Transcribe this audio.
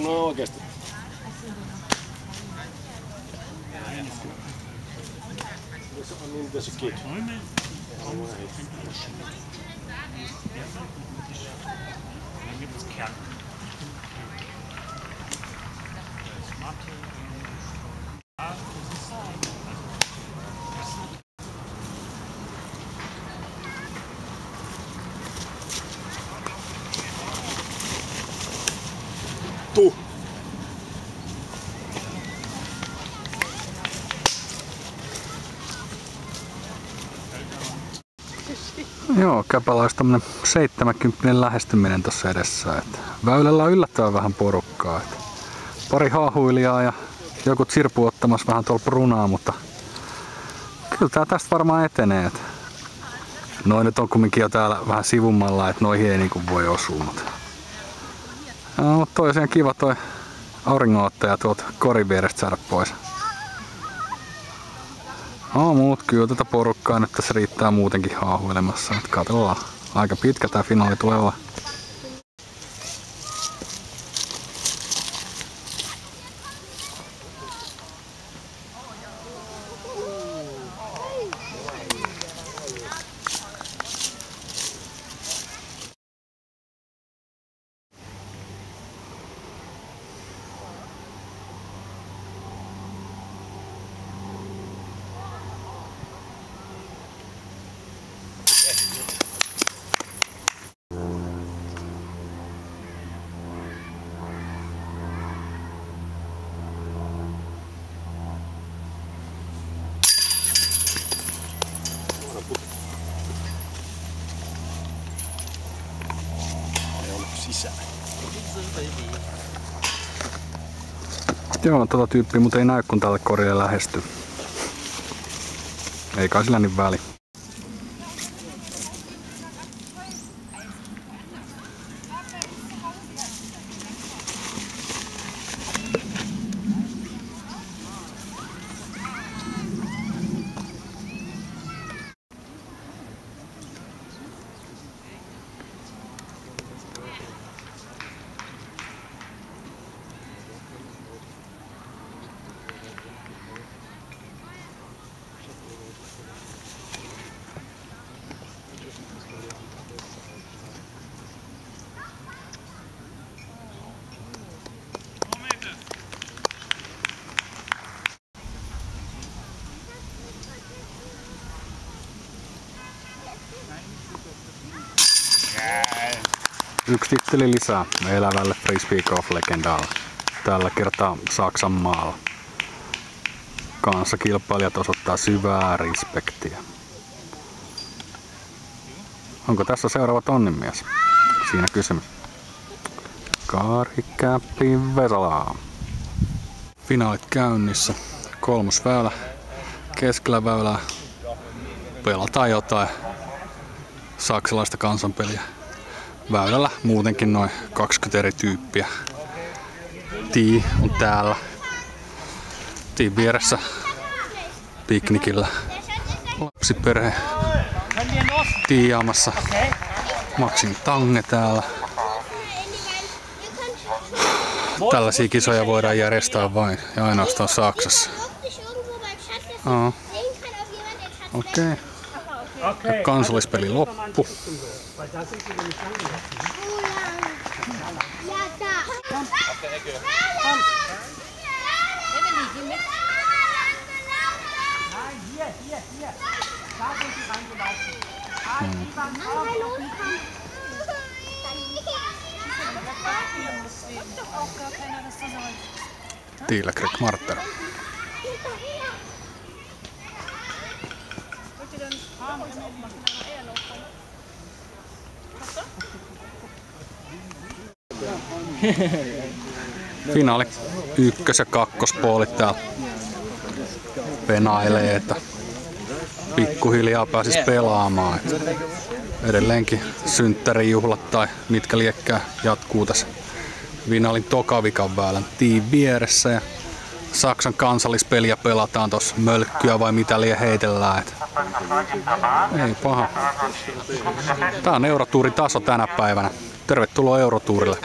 No oikeesti. There's a kid. Joo, Käpälä olisi tämmönen 70 lähestyminen tossa edessä. Että väylällä on yllättävän vähän porukkaa. Että pari haahuilijaa ja joku sirpu ottamassa vähän tuolla prunaa, mutta kyllä tää tästä varmaan etenee. Että noi nyt on kumminkin jo täällä vähän sivummalla, että noihin ei niinku voi osua. Mutta toi on kiva toi auringonottaja tuolta korin vierestä saada pois. Muut kyllä tätä porukkaa nyt tässä riittää muutenkin haahuilemassa. Katsellaan. Aika pitkä tää finaali tulee olla. Joo, tota tyyppiä mut ei näy kun tälle korille lähestyy. Ei kai sillä niin väli. Yksi titteli lisää elävälle frisbee golf-legendalle. Tällä kertaa Saksan maalla. Kanssakilpailijat osoittaa syvää respektiä. Onko tässä seuraava tonninmies? Siinä kysymys. Kari Käppi Vesala. Finaalit käynnissä. Kolmos väylä. Keskellä väylää pelataan jotain saksalaista kansanpeliä. Väylällä muutenkin noin 20 eri tyyppiä. Tii on täällä. Tiin vieressä piknikillä. Lapsiperhe tiiaamassa. Maxin Tange täällä. Tällaisia kisoja voidaan järjestää vain ja ainoastaan Saksassa. Okei. Kansallispeli loppu. Tiila Greg Marter. Finaali ykkös- ja kakkospuolit täällä penailee, että pikkuhiljaa pääsis pelaamaan. Edelleenkin synttärijuhlat tai mitkä liekkää jatkuu tässä finaalin tokavikan väylän tiin vieressä ja Saksan kansallispeliä pelataan tossa, mölkkyä vai mitä lie heitellään. Ei paha. Tää on Eurotuurin taso tänä päivänä. Tervetuloa Eurotuurille.